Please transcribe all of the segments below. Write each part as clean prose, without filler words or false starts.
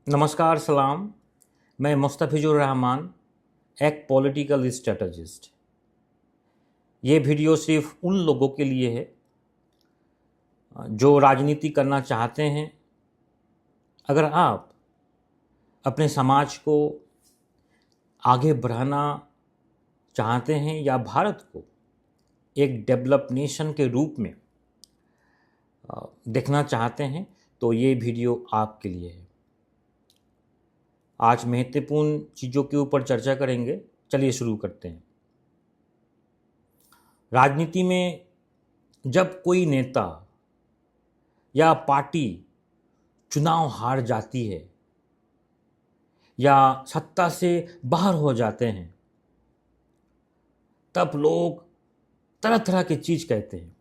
नमस्कार सलाम। मैं मुस्तफ़िज़ुर रहमान, एक पॉलिटिकल स्ट्रेटजिस्ट। ये वीडियो सिर्फ उन लोगों के लिए है जो राजनीति करना चाहते हैं। अगर आप अपने समाज को आगे बढ़ाना चाहते हैं या भारत को एक डेवलप नेशन के रूप में देखना चाहते हैं तो ये वीडियो आपके लिए है। आज महत्वपूर्ण चीज़ों के ऊपर चर्चा करेंगे। चलिए शुरू करते हैं। राजनीति में जब कोई नेता या पार्टी चुनाव हार जाती है या सत्ता से बाहर हो जाते हैं, तब लोग तरह तरह की चीज़ कहते हैं,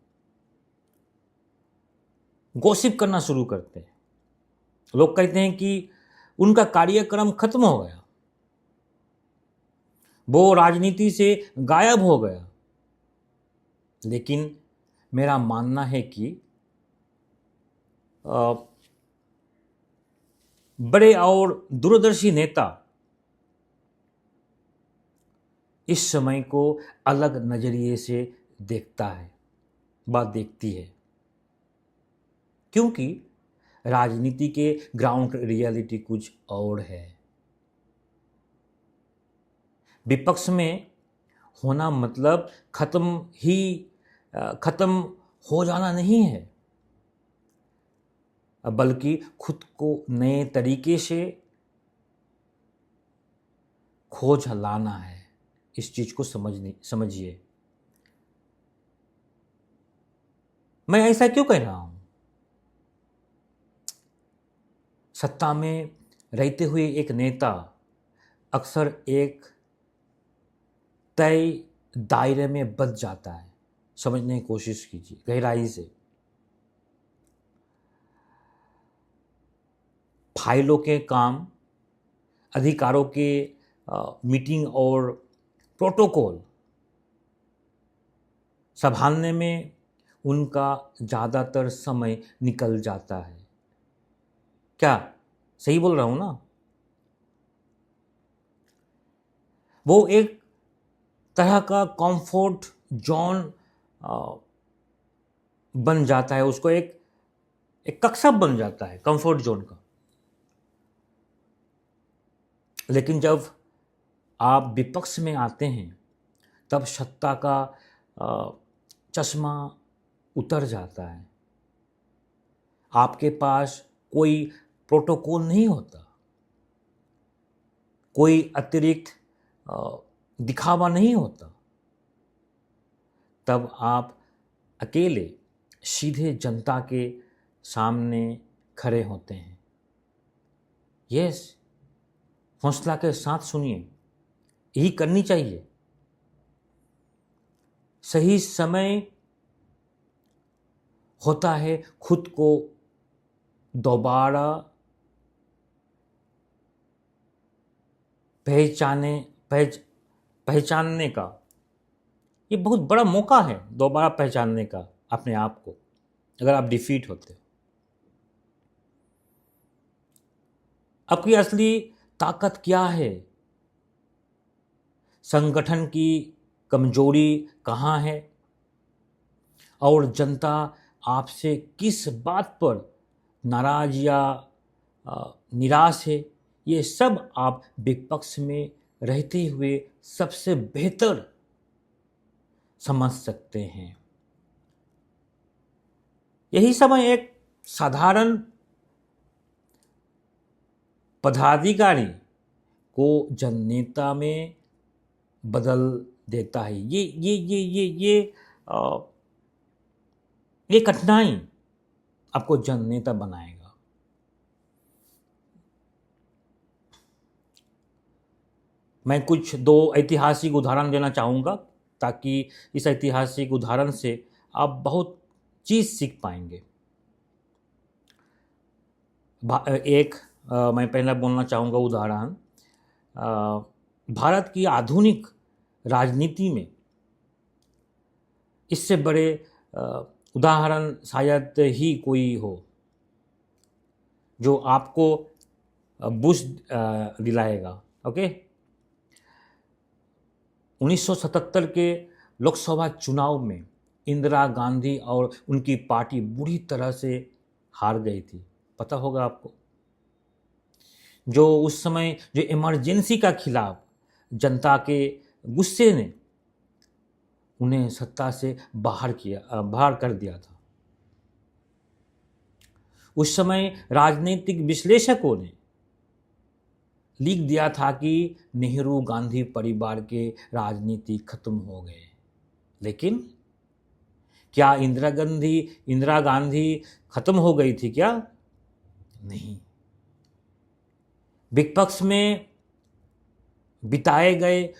गॉसिप करना शुरू करते हैं। लोग कहते हैं कि उनका कार्यक्रम खत्म हो गया, वो राजनीति से गायब हो गया। लेकिन मेरा मानना है कि बड़े और दूरदर्शी नेता इस समय को अलग नज़रिए से देखती है, क्योंकि राजनीति के ग्राउंड रियलिटी कुछ और है। विपक्ष में होना मतलब खत्म हो जाना नहीं है, बल्कि खुद को नए तरीके से खोज लाना है। इस चीज को समझिए। मैं ऐसा क्यों कह रहा हूं? सत्ता में रहते हुए एक नेता अक्सर एक तय दायरे में बच जाता है। समझने की कोशिश कीजिए गहराई से। फाइलों के काम, अधिकारों के मीटिंग और प्रोटोकॉल संभालने में उनका ज़्यादातर समय निकल जाता है। क्या सही बोल रहा हूं ना? वो एक तरह का कंफर्ट जोन बन जाता है, उसको एक कक्षा बन जाता है कंफर्ट जोन का। लेकिन जब आप विपक्ष में आते हैं तब सत्ता का चश्मा उतर जाता है। आपके पास कोई प्रोटोकॉल नहीं होता, कोई अतिरिक्त दिखावा नहीं होता। तब आप अकेले सीधे जनता के सामने खड़े होते हैं। यस, हौसला के साथ सुनिए, यही करनी चाहिए। सही समय होता है खुद को दोबारा पहचानने का। ये बहुत बड़ा मौका है दोबारा पहचानने का अपने आप को, अगर आप डिफीट होते हो। आपकी असली ताकत क्या है? संगठन की कमजोरी कहाँ है? और जनता आपसे किस बात पर नाराज या निराश है? ये सब आप विपक्ष में रहते हुए सबसे बेहतर समझ सकते हैं। यही समय एक साधारण पदाधिकारी को जननेता में बदल देता है। ये कठिनाई आपको जननेता बनाएगा। मैं कुछ दो ऐतिहासिक उदाहरण देना चाहूँगा ताकि इस ऐतिहासिक उदाहरण से आप बहुत चीज़ सीख पाएंगे। मैं पहला बोलना चाहूँगा उदाहरण। भारत की आधुनिक राजनीति में इससे बड़े उदाहरण शायद ही कोई हो जो आपको बूस्ट दिलाएगा। ओके, 1977 के लोकसभा चुनाव में इंदिरा गांधी और उनकी पार्टी बुरी तरह से हार गई थी, पता होगा आपको। जो उस समय जो इमरजेंसी का खिलाफ जनता के गुस्से ने उन्हें सत्ता से बाहर कर दिया था। उस समय राजनीतिक विश्लेषकों ने लिख दिया था कि नेहरू गांधी परिवार के राजनीति खत्म हो गए। लेकिन क्या इंदिरा गांधी खत्म हो गई थी क्या? नहीं। विपक्ष में बिताए गए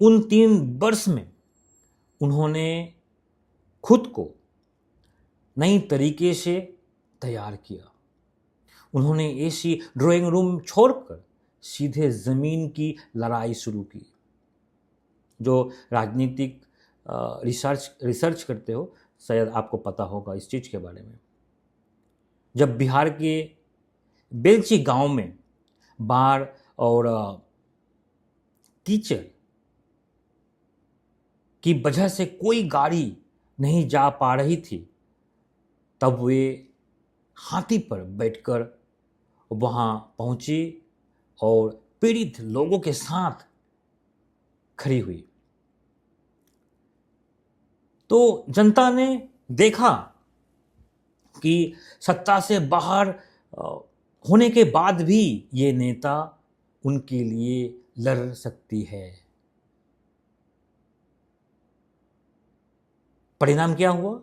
उन 3 वर्ष में उन्होंने खुद को नई तरीके से तैयार किया। उन्होंने एसी ड्राइंग रूम छोड़कर सीधे ज़मीन की लड़ाई शुरू की। जो राजनीतिक रिसर्च करते हो शायद आपको पता होगा इस चीज़ के बारे में। जब बिहार के बेलची गांव में बाढ़ और कीचड़ की वजह से कोई गाड़ी नहीं जा पा रही थी, तब वे हाथी पर बैठकर वहां पहुंची और पीड़ित लोगों के साथ खड़ी हुई। तो जनता ने देखा कि सत्ता से बाहर होने के बाद भी ये नेता उनके लिए लड़ सकती है। परिणाम क्या हुआ?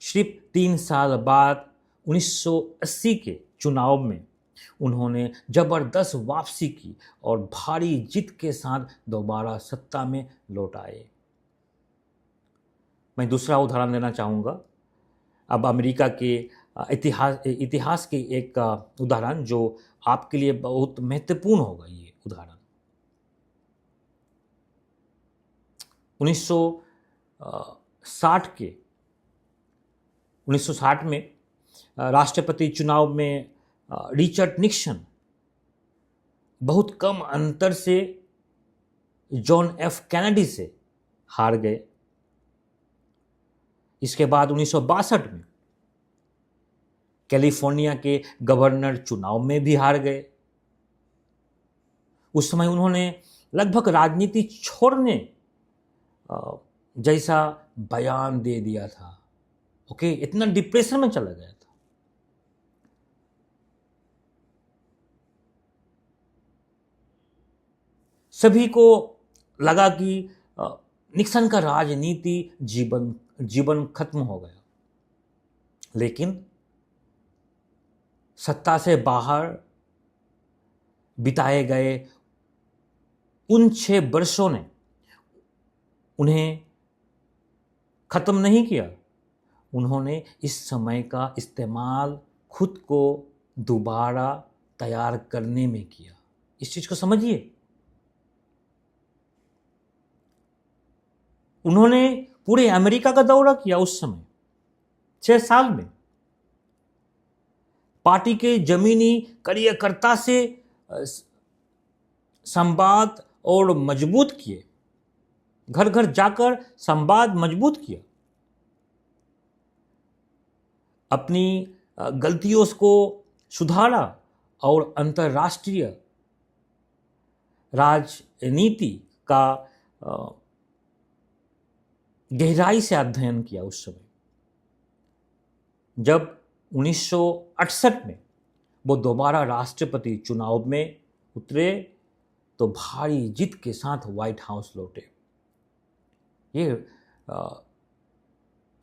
सिर्फ 3 साल बाद 1980 के चुनाव में उन्होंने जबरदस्त वापसी की और भारी जीत के साथ दोबारा सत्ता में लौट आए। मैं दूसरा उदाहरण देना चाहूँगा। अब अमेरिका के इतिहास के एक उदाहरण जो आपके लिए बहुत महत्वपूर्ण होगा। ये उदाहरण 1960 में राष्ट्रपति चुनाव में रिचर्ड निक्सन बहुत कम अंतर से जॉन एफ कैनेडी से हार गए। इसके बाद 1962 में कैलिफोर्निया के गवर्नर चुनाव में भी हार गए। उस समय उन्होंने लगभग राजनीति छोड़ने जैसा बयान दे दिया था। ओके, इतना डिप्रेशन में चला गया था। सभी को लगा कि निक्सन का राजनीति जीवन खत्म हो गया। लेकिन सत्ता से बाहर बिताए गए उन 6 वर्षों ने उन्हें खत्म नहीं किया। उन्होंने इस समय का इस्तेमाल खुद को दोबारा तैयार करने में किया। इस चीज को समझिए। उन्होंने पूरे अमेरिका का दौरा किया उस समय 6 साल में। पार्टी के जमीनी कार्यकर्ता से संवाद और मजबूत किए, घर घर जाकर संवाद मजबूत किया, अपनी गलतियों को सुधारा और अंतर्राष्ट्रीय राजनीति का गहराई से अध्ययन किया। उस समय जब 1968 में वो दोबारा राष्ट्रपति चुनाव में उतरे तो भारी जीत के साथ व्हाइट हाउस लौटे। ये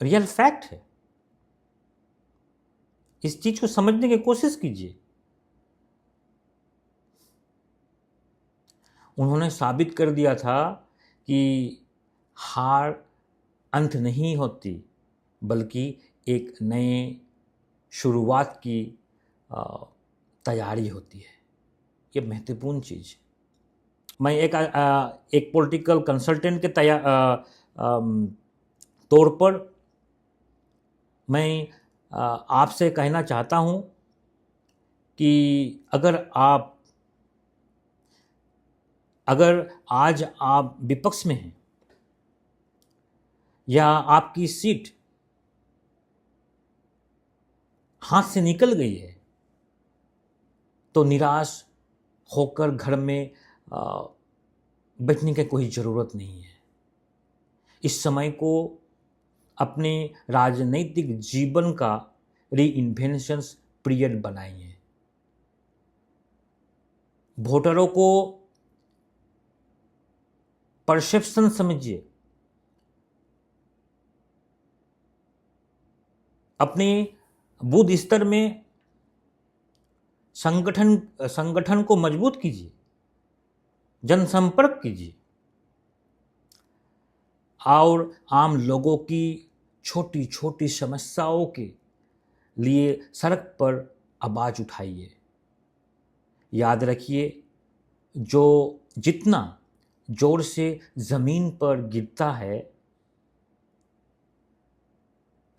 रियल फैक्ट है। इस चीज को समझने की कोशिश कीजिए। उन्होंने साबित कर दिया था कि हार अंत नहीं होती, बल्कि एक नए शुरुआत की तैयारी होती है। ये महत्वपूर्ण चीज़ है। मैं एक पॉलिटिकल कंसल्टेंट के तौर पर मैं आपसे कहना चाहता हूँ कि अगर आज आप विपक्ष में हैं या आपकी सीट हाथ से निकल गई है, तो निराश होकर घर में बैठने की कोई ज़रूरत नहीं है। इस समय को अपने राजनीतिक जीवन का रीइन्वेंशंस पीरियड बनाइए। वोटरों को परसेप्शन समझिए, अपने बूथ स्तर में संगठन को मजबूत कीजिए, जनसंपर्क कीजिए और आम लोगों की छोटी छोटी समस्याओं के लिए सड़क पर आवाज़ उठाइए। याद रखिए, जो जितना जोर से ज़मीन पर गिरता है,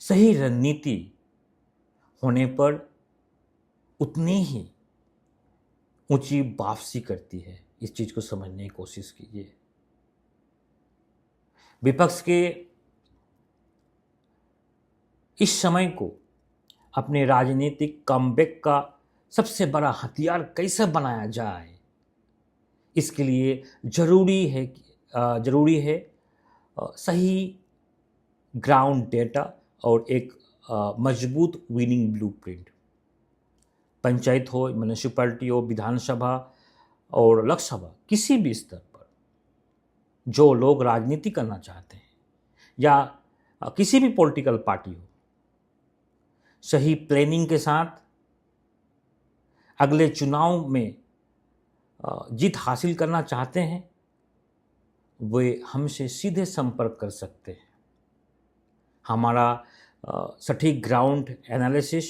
सही रणनीति होने पर उतनी ही ऊंची वापसी करती है। इस चीज़ को समझने की कोशिश कीजिए। विपक्ष के इस समय को अपने राजनीतिक कमबैक का सबसे बड़ा हथियार कैसे बनाया जाए, इसके लिए ज़रूरी है सही ग्राउंड डेटा और एक मजबूत विनिंग ब्लूप्रिंट। पंचायत हो, म्यूनिसिपैलिटी हो, विधानसभा और लोकसभा, किसी भी स्तर पर जो लोग राजनीति करना चाहते हैं या किसी भी पॉलिटिकल पार्टी हो, सही प्लानिंग के साथ अगले चुनाव में जीत हासिल करना चाहते हैं, वे हमसे सीधे संपर्क कर सकते हैं। हमारा सटीक ग्राउंड एनालिसिस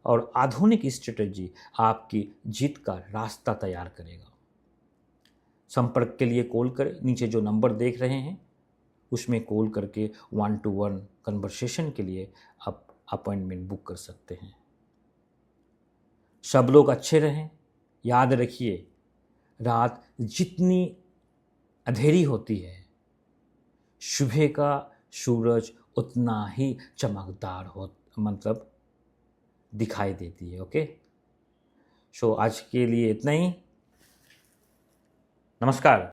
और आधुनिक स्ट्रेटजी आपकी जीत का रास्ता तैयार करेगा। संपर्क के लिए कॉल करें, नीचे जो नंबर देख रहे हैं उसमें कॉल करके 1-to-1 कन्वर्सेशन के लिए आप अपॉइंटमेंट बुक कर सकते हैं। सब लोग अच्छे रहें। याद रखिए, रात जितनी अंधेरी होती है, सुबह का सूरज उतना ही चमकदार दिखाई देती है। ओके, सो आज के लिए इतना ही। नमस्कार।